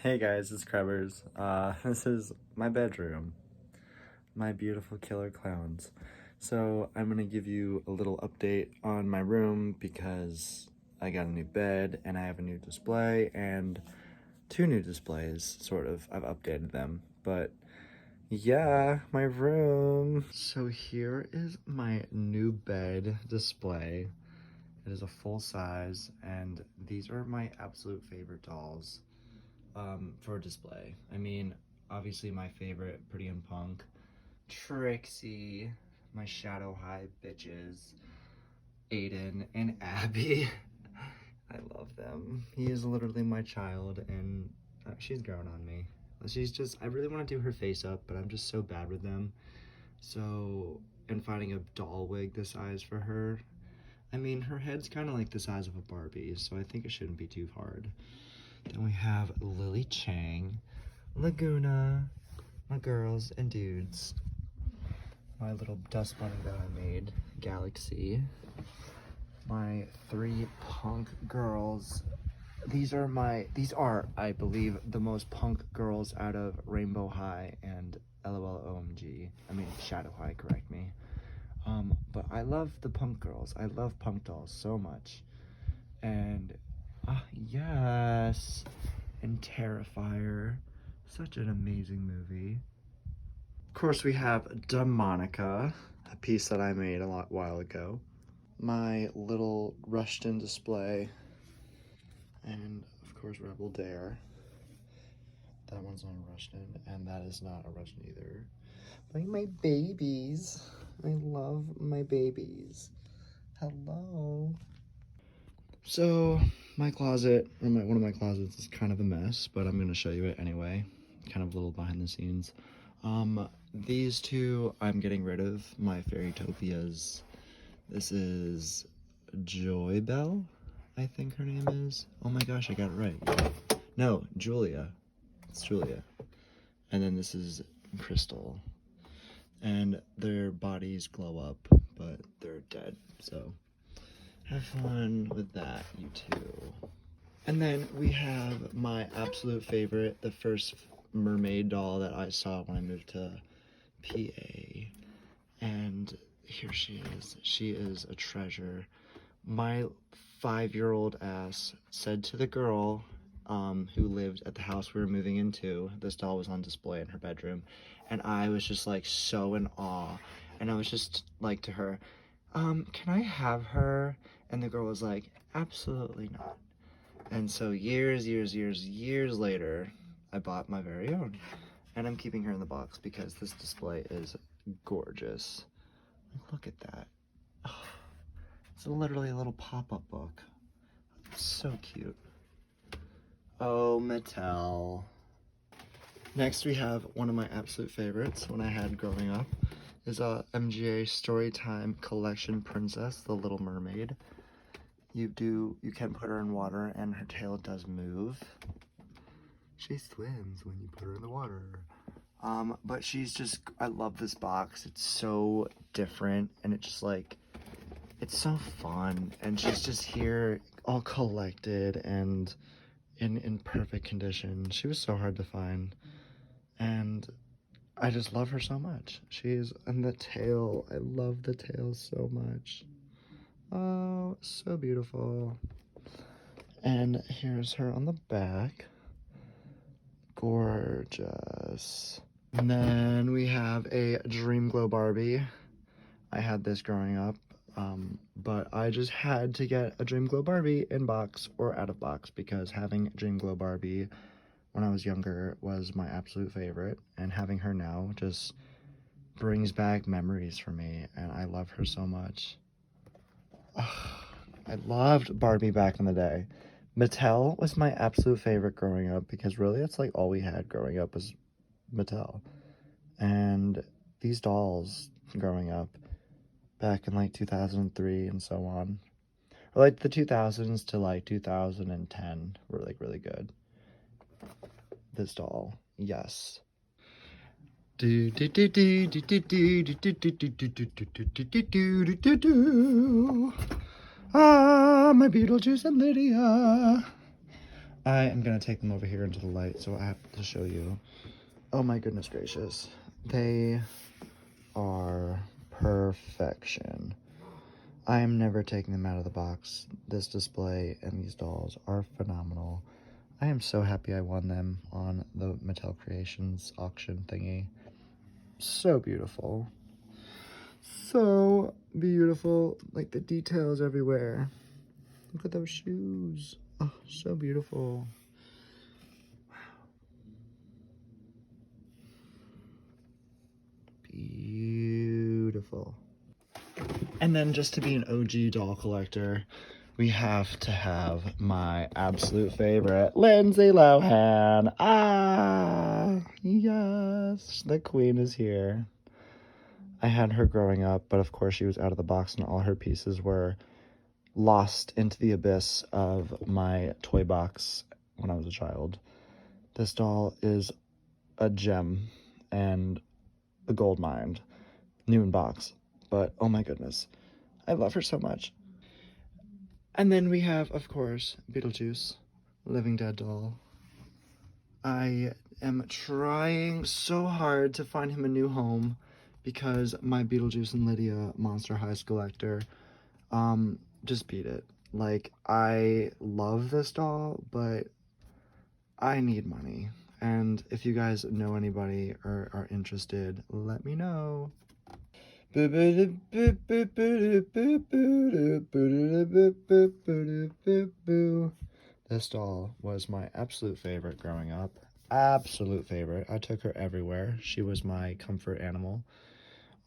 Hey guys, it's Krebberz. This is my bedroom. My beautiful killer clowns. So I'm gonna give you a little update on my room because I got a new bed and I have a new display and two new displays, sort of. I've updated them, but yeah, my room. So here is my new bed display. It is a full size and these are my absolute favorite dolls. For display. I mean, obviously my favorite, Pretty and Punk, Trixie, my Shadow High bitches, Aiden, and Abby. I love them. He is literally my child, and she's grown on me. She's just, I really want to do her face up, but I'm just so bad with them. So, and finding a doll wig the size for her, I mean, her head's kind of like the size of a Barbie, so I think it shouldn't be too hard. Then we have Lily Chang, Laguna, my girls and dudes, my little dust bunny that I made, Galaxy, my three punk girls. These are, I believe, the most punk girls out of Rainbow High and LOLOMG. I mean, Shadow High, correct me. But I love the punk girls. I love punk dolls so much. And yes, and Terrifier, such an amazing movie. Of course, we have Demonica, a piece that I made a while ago. My little Rushton display, and of course Rebel Dare. That one's not a Rushton, and that is not a Rushton either. Like my babies, I love my babies. Hello. So my closet, or one of my closets is kind of a mess, but I'm going to show you it anyway. Kind of a little behind the scenes. These two I'm getting rid of, my Fairytopias. This is Joy Bell, I think her name is. Oh my gosh, I got it right. No, Julia. It's Julia. And then this is Crystal. And their bodies glow up, but they're dead, so have fun with that, you two. And then we have my absolute favorite, the first Mermaid doll that I saw when I moved to PA. And here she is. She is a treasure. My 5-year-old ass said to the girl who lived at the house we were moving into, this doll was on display in her bedroom, and I was just like so in awe. And I was just like to her, can I have her? And the girl was like, absolutely not. And so years later, I bought my very own. And I'm keeping her in the box because this display is gorgeous. Look at that. Oh, it's literally a little pop-up book. It's so cute. Oh, Mattel. Next we have one of my absolute favorites when I had growing up is a MGA Storytime Collection Princess, the Little Mermaid. You can put her in water and her tail does move. She swims when you put her in the water. But she's just, I love this box. It's so different and it's just like, it's so fun. And she's just here all collected and in perfect condition. She was so hard to find. And I just love her so much. And the tail, I love the tail so much. Oh, so beautiful. And here's her on the back. Gorgeous. And then we have a Dreamglow Barbie. I had this growing up, but I just had to get a Dreamglow Barbie in box or out of box because having Dreamglow Barbie when I was younger was my absolute favorite, and having her now just brings back memories for me, and I love her so much. I loved Barbie back in the day. Mattel was my absolute favorite growing up because really it's like all we had growing up was Mattel. And these dolls growing up back in like 2003 and so on, or like the 2000s to like 2010 were like really good. This doll, yes. Ah, my Beetlejuice and Lydia. I am gonna take them over here into the light so I have to show you. Oh my goodness gracious. They are perfection. I am never taking them out of the box. This display and these dolls are phenomenal. I am so happy I won them on the Mattel Creations auction thingy. So beautiful. So beautiful. Like the details everywhere. Look at those shoes. Oh, so beautiful. Beautiful. And then just to be an OG doll collector, we have to have my absolute favorite, Lindsay Lohan. Ah, yes, the queen is here. I had her growing up, but of course she was out of the box and all her pieces were lost into the abyss of my toy box when I was a child. This doll is a gem and a gold mine, new in box, but oh my goodness, I love her so much. And then we have, of course, Beetlejuice, Living Dead doll. I am trying so hard to find him a new home because my Beetlejuice and Lydia Monster High collector just beat it. Like, I love this doll, but I need money. And if you guys know anybody or are interested, let me know. This doll was my absolute favorite growing up. Absolute favorite. I took her everywhere. She was my comfort animal.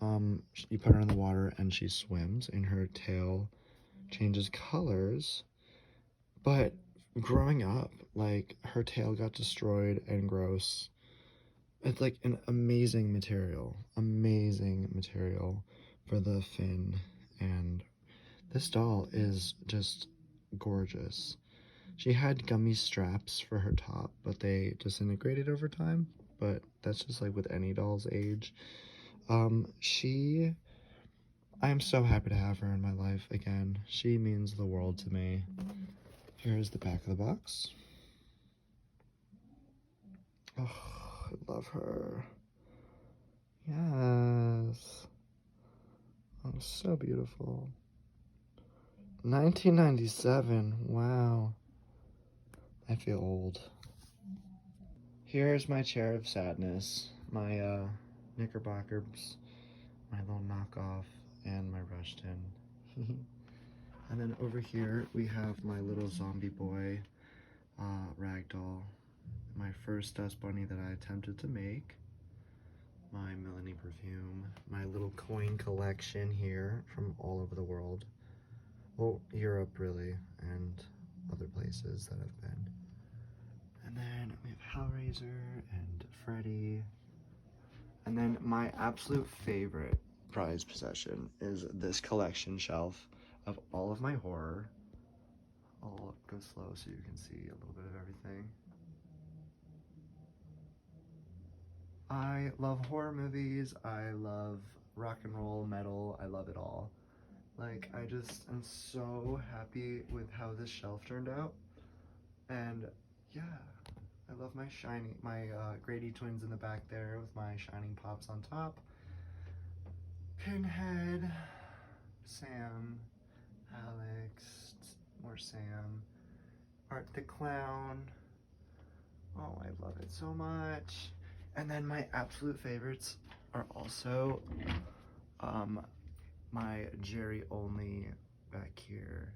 You put her in the water and she swims and her tail changes colors. But growing up, like, her tail got destroyed and gross. It's like an amazing material for the fin, and this doll is just gorgeous. She had gummy straps for her top, but they disintegrated over time, but that's just like with any doll's age. I am so happy to have her in my life again. She means the world to me. Here's the back of the box. Oh, I love her. Yes. Oh, so beautiful. 1997. Wow. I feel old. Here's my chair of sadness. My Knickerbockers. My little knockoff. And my Rushton. And then over here we have my little zombie boy ragdoll. My first dust bunny that I attempted to make. My Melanie perfume, my little coin collection here from all over the world. Well, Europe really, and other places that I've been. And then we have Hellraiser and Freddy. And then my absolute favorite prized possession is this collection shelf of all of my horror. I'll go slow so you can see a little bit of everything. I love horror movies, I love rock and roll, metal, I love it all. Like, I just am so happy with how this shelf turned out. And yeah, I love my Grady twins in the back there with my Shining Pops on top. Pinhead, Sam, Alex, more Sam, Art the Clown. Oh, I love it so much. And then my absolute favorites are also my Jerry Only back here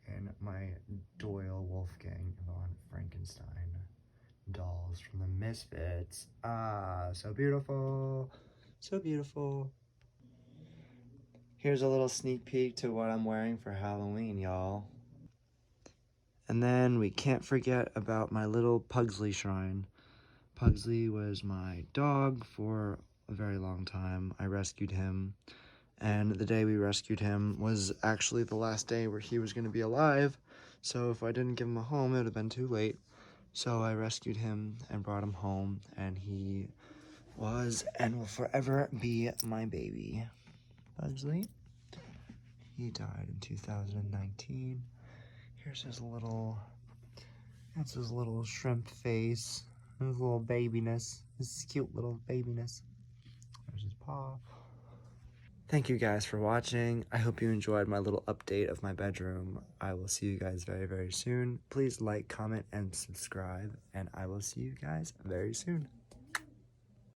and my Doyle Wolfgang von Frankenstein dolls from the Misfits. Ah, so beautiful. So beautiful. Here's a little sneak peek to what I'm wearing for Halloween, y'all. And then we can't forget about my little Pugsley Shrine. Pugsley was my dog for a very long time. I rescued him, and the day we rescued him was actually the last day where he was going to be alive, so if I didn't give him a home, it would have been too late. So I rescued him and brought him home, and he was and will forever be my baby. Pugsley. He died in 2019. Here's his little That's his little shrimp face. His little babiness. His cute little babiness. There's his paw. Thank you guys for watching. I hope you enjoyed my little update of my bedroom. I will see you guys very, very soon. Please like, comment, and subscribe. And I will see you guys very soon.